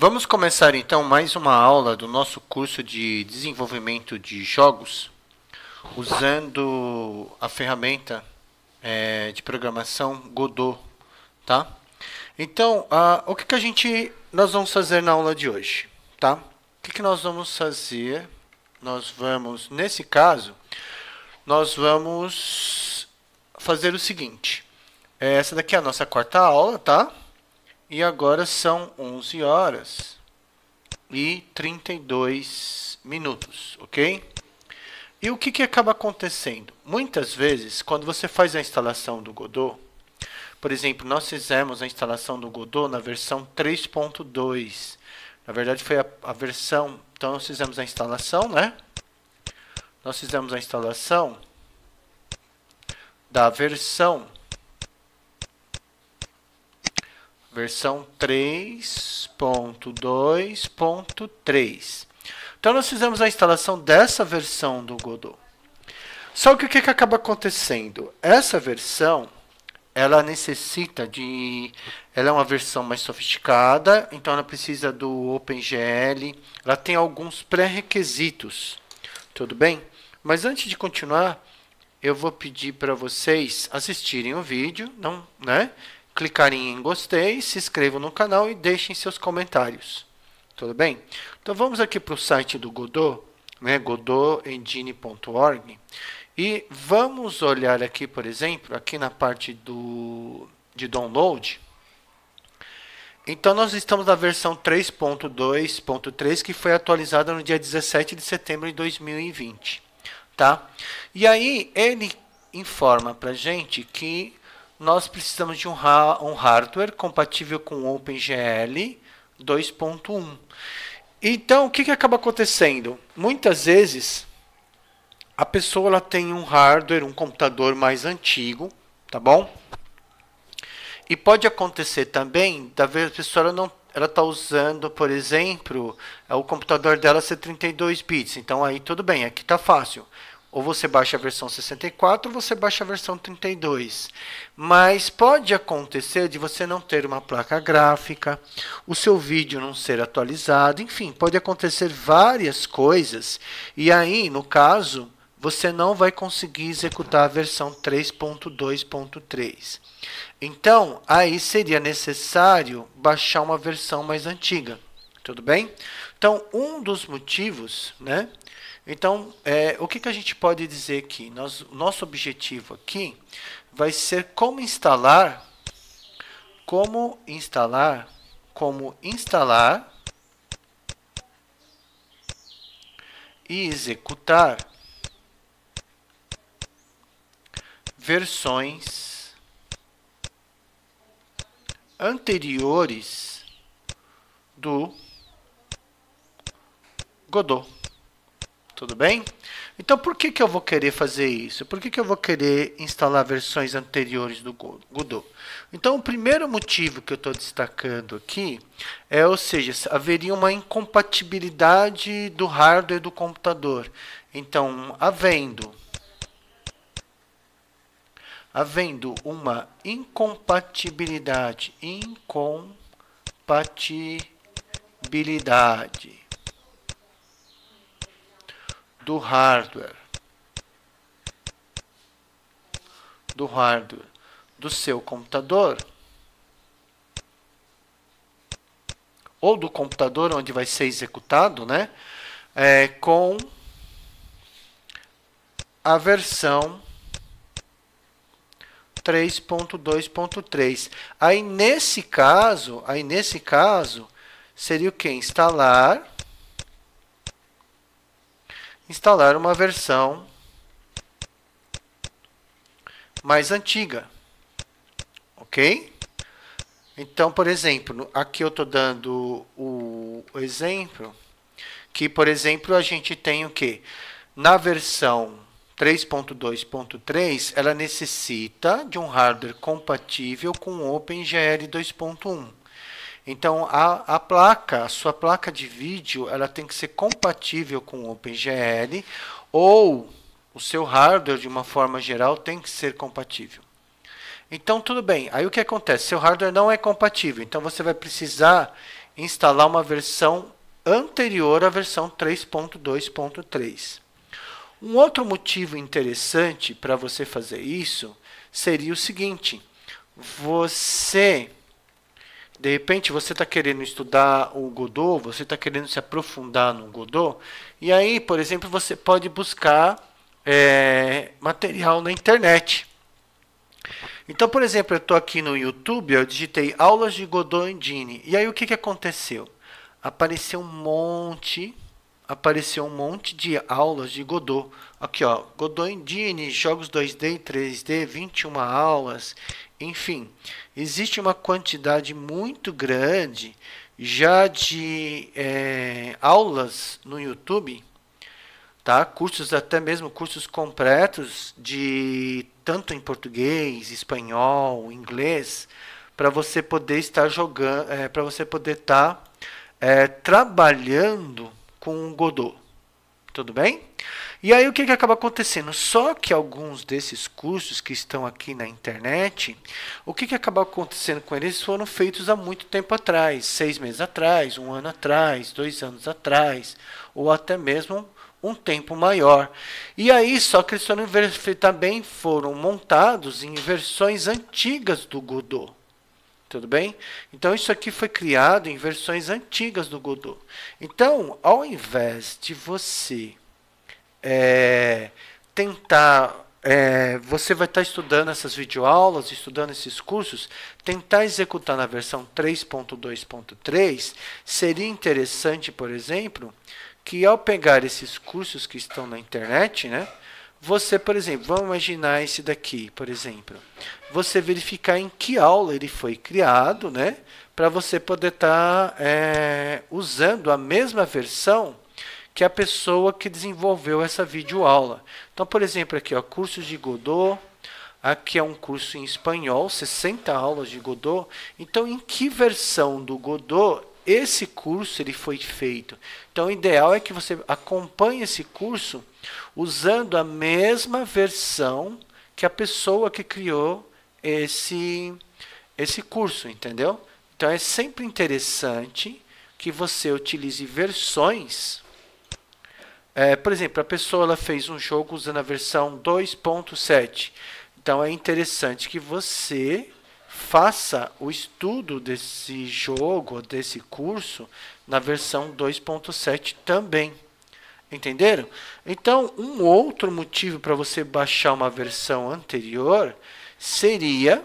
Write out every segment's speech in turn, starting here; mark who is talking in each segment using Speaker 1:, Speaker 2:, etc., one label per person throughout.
Speaker 1: Vamos começar então mais uma aula do nosso curso de desenvolvimento de jogos usando a ferramenta de programação Godot, tá? Então, o que nós vamos fazer na aula de hoje, tá? O que nós vamos fazer? Nesse caso, nós vamos fazer o seguinte. Essa daqui é a nossa quarta aula, tá? E agora são 11 horas e 32 minutos, ok? E o que acaba acontecendo? Muitas vezes, quando você faz a instalação do Godot, por exemplo, nós fizemos a instalação do Godot na versão 3.2. Na verdade, foi a versão... Então, nós fizemos a instalação, né? Nós fizemos a instalação da versão 3.2.3. Então, nós fizemos a instalação dessa versão do Godot. Só que o que acaba acontecendo? Essa versão, ela necessita de... Ela é uma versão mais sofisticada, então ela precisa do OpenGL. Ela tem alguns pré-requisitos, tudo bem? Mas antes de continuar, eu vou pedir para vocês assistirem o vídeo, não, né? Clicarem em gostei, se inscrevam no canal e deixem seus comentários. Tudo bem? Então vamos aqui para o site do Godot, né, godotengine.org, e vamos olhar aqui, por exemplo, aqui na parte de download. Então nós estamos na versão 3.2.3, que foi atualizada no dia 17 de setembro de 2020. Tá? E aí ele informa para a gente que nós precisamos de um hardware compatível com o OpenGL 2.1. Então, o que acaba acontecendo? Muitas vezes, a pessoa ela tem um hardware, um computador mais antigo, tá bom? E pode acontecer também, da vez a pessoa ela está usando, por exemplo, o computador dela ser 32 bits. Então, aí tudo bem, aqui está fácil. Ou você baixa a versão 64 ou você baixa a versão 32. Mas pode acontecer de você não ter uma placa gráfica, o seu vídeo não ser atualizado, enfim, pode acontecer várias coisas. E aí, no caso, você não vai conseguir executar a versão 3.2.3. Então, aí seria necessário baixar uma versão mais antiga. Tudo bem? Então, um dos motivos, né? Então, o que a gente pode dizer aqui? Nosso objetivo aqui vai ser como instalar e executar versões anteriores do Godot. Tudo bem? Então, por que eu vou querer fazer isso? Por que eu vou querer instalar versões anteriores do Godot? Então, o primeiro motivo que eu estou destacando aqui ou seja, haveria uma incompatibilidade do hardware do computador. Então, havendo uma incompatibilidade do hardware do seu computador ou do computador onde vai ser executado, né, com a versão 3.2.3. Aí nesse caso seria o que? Instalar uma versão mais antiga, ok? Então, por exemplo, aqui eu estou dando o exemplo que, por exemplo, a gente tem o que? Na versão 3.2.3, ela necessita de um hardware compatível com o OpenGL 2.1. Então, a sua placa de vídeo, ela tem que ser compatível com o OpenGL, ou o seu hardware, de uma forma geral, tem que ser compatível. Então, tudo bem. Aí, o que acontece? Seu hardware não é compatível. Então, você vai precisar instalar uma versão anterior à versão 3.2.3. Um outro motivo interessante para você fazer isso seria o seguinte: de repente, você está querendo estudar o Godot, você está querendo se aprofundar no Godot, e aí, por exemplo, você pode buscar material na internet. Então, por exemplo, eu estou aqui no YouTube, eu digitei aulas de Godot Engine, e aí o que aconteceu? Apareceu um monte de aulas de Godot. Aqui, ó, Godot Engine, jogos 2D e 3D, 21 aulas, enfim. Existe uma quantidade muito grande já de aulas no YouTube, tá? Cursos, até mesmo cursos completos, tanto em português, espanhol, inglês, para você poder estar jogando, para você poder estar trabalhando com o Godot. Tudo bem? E aí o que acaba acontecendo? Só que alguns desses cursos que estão aqui na internet, o que acaba acontecendo com eles foram feitos há muito tempo atrás, 6 meses atrás, 1 ano atrás, 2 anos atrás, ou até mesmo um tempo maior. E aí, só que eles também foram montados em versões antigas do Godot. Tudo bem? Então, isso aqui foi criado em versões antigas do Godot. Então, ao invés de você você vai estar estudando essas videoaulas, estudando esses cursos, tentar executar na versão 3.2.3, seria interessante, por exemplo, que ao pegar esses cursos que estão na internet, né, você, por exemplo, vamos imaginar esse daqui, por exemplo, você verificar em que aula ele foi criado, né, para você poder estar usando a mesma versão que a pessoa que desenvolveu essa videoaula. Então, por exemplo, aqui, ó, cursos de Godot, aqui é um curso em espanhol, 60 aulas de Godot. Então, em que versão do Godot esse curso ele foi feito? Então, o ideal é que você acompanhe esse curso usando a mesma versão que a pessoa que criou esse curso, entendeu? Então, é sempre interessante que você utilize versões. Por exemplo, a pessoa ela fez um jogo usando a versão 2.7. Então, é interessante que você faça o estudo desse jogo, desse curso, na versão 2.7 também. Entenderam? Então, um outro motivo para você baixar uma versão anterior seria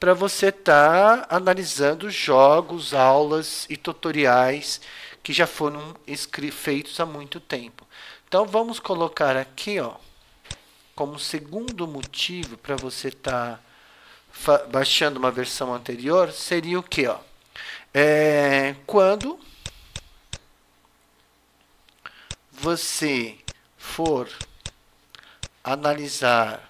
Speaker 1: para você estar analisando jogos, aulas e tutoriais que já foram feitos há muito tempo. Então, vamos colocar aqui, ó, como segundo motivo para você estar baixando uma versão anterior, seria o que? Quando você for analisar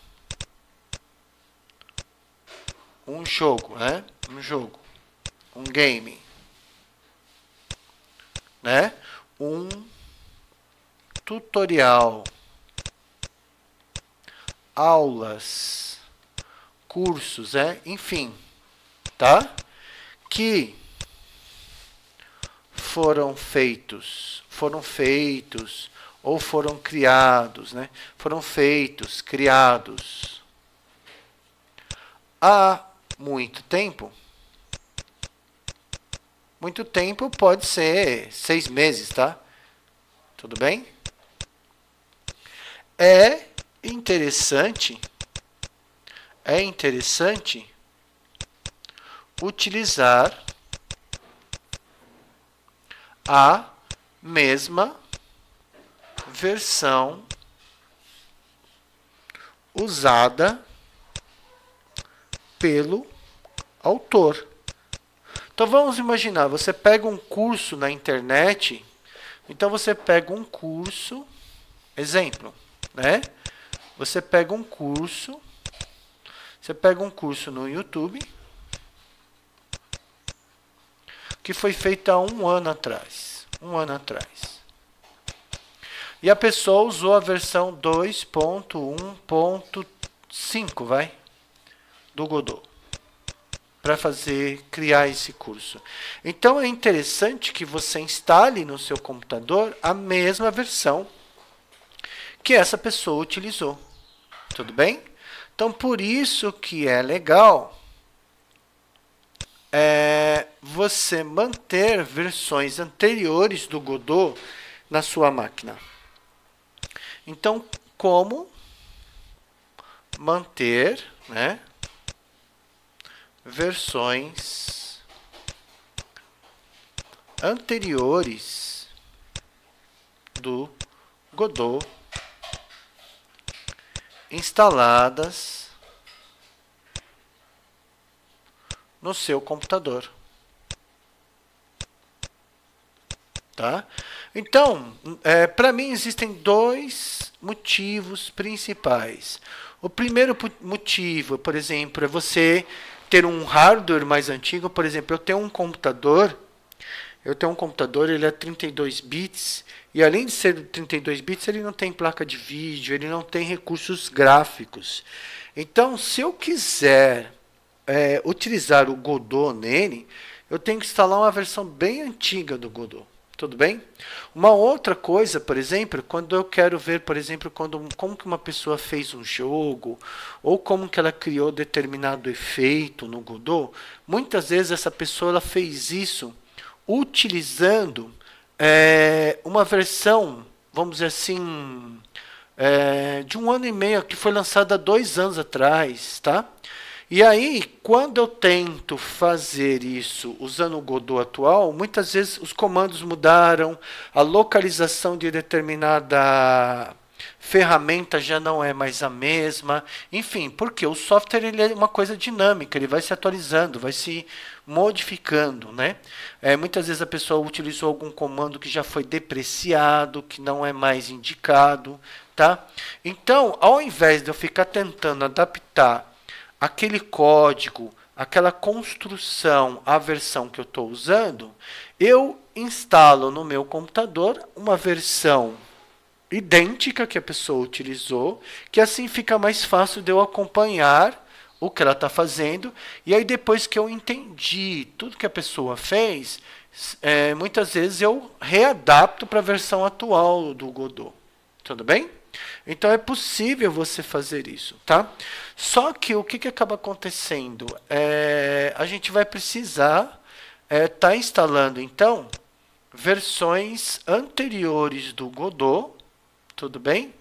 Speaker 1: um jogo, né? Um game, né? Um tutorial, aulas, cursos, enfim, tá? Que foram feitos ou foram criados, né? Foram feitos, criados há muito tempo. Muito tempo pode ser 6 meses, tá? Tudo bem? É interessante utilizar a mesma versão usada pelo autor. Então vamos imaginar, você pega um curso na internet, então você pega um curso, exemplo, né? Você pega um curso no YouTube que foi feito há 1 ano atrás. E a pessoa usou a versão 2.1.5, do Godot. para criar esse curso. Então é interessante que você instale no seu computador a mesma versão que essa pessoa utilizou. Tudo bem? Então por isso que é legal você manter versões anteriores do Godot na sua máquina. Então, como manter, né, versões anteriores do Godot instaladas no seu computador. Tá? Então, para mim existem dois motivos principais. O primeiro motivo, por exemplo, é você ter um hardware mais antigo. Por exemplo, eu tenho um computador, ele é 32 bits, e além de ser 32 bits, ele não tem placa de vídeo, ele não tem recursos gráficos. Então, se eu quiser utilizar o Godot nele, eu tenho que instalar uma versão bem antiga do Godot. Tudo bem? Uma outra coisa, por exemplo, quando eu quero ver, por exemplo, como que uma pessoa fez um jogo, ou como que ela criou determinado efeito no Godot, muitas vezes essa pessoa ela fez isso utilizando uma versão, vamos dizer assim, de 1 ano e meio, que foi lançada há 2 anos atrás, tá? E aí, quando eu tento fazer isso usando o Godot atual, muitas vezes os comandos mudaram, a localização de determinada ferramenta já não é mais a mesma. Enfim, porque o software ele é uma coisa dinâmica, ele vai se atualizando, vai se modificando, né? Muitas vezes a pessoa utilizou algum comando que já foi depreciado, que não é mais indicado, tá? Então, ao invés de eu ficar tentando adaptar aquele código, aquela construção, a versão que eu estou usando, eu instalo no meu computador uma versão idêntica que a pessoa utilizou, que assim fica mais fácil de eu acompanhar o que ela está fazendo. E aí depois que eu entendi tudo que a pessoa fez, muitas vezes eu readapto para a versão atual do Godot. Tudo bem? Então é possível você fazer isso, tá? Só que o que acaba acontecendo? A gente vai precisar tá instalando então versões anteriores do Godot, tudo bem?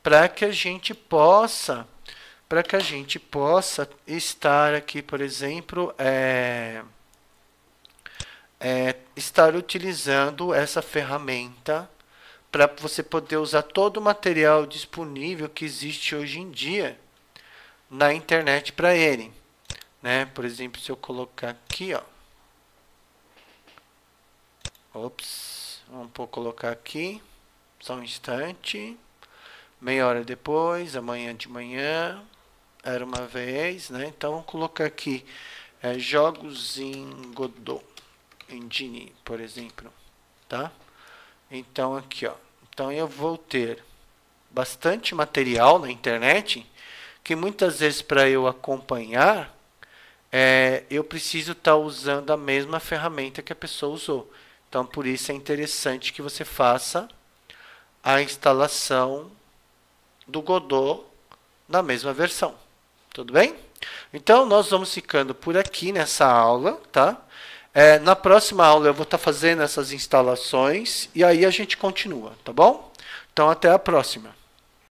Speaker 1: Para que a gente possa estar aqui, por exemplo, estar utilizando essa ferramenta para você poder usar todo o material disponível que existe hoje em dia na internet para ele, né? Por exemplo, se eu colocar aqui, ó, vamos colocar aqui, só um instante, meia hora depois, amanhã de manhã, era uma vez, né? Então vamos colocar aqui jogos em Godot Engine, por exemplo, tá? Então aqui, ó. Então eu vou ter bastante material na internet que muitas vezes para eu acompanhar eu preciso estar usando a mesma ferramenta que a pessoa usou. Então por isso é interessante que você faça a instalação do Godot na mesma versão. Tudo bem? Então nós vamos ficando por aqui nessa aula, tá? Na próxima aula eu vou estar fazendo essas instalações e aí a gente continua, tá bom? Então até a próxima.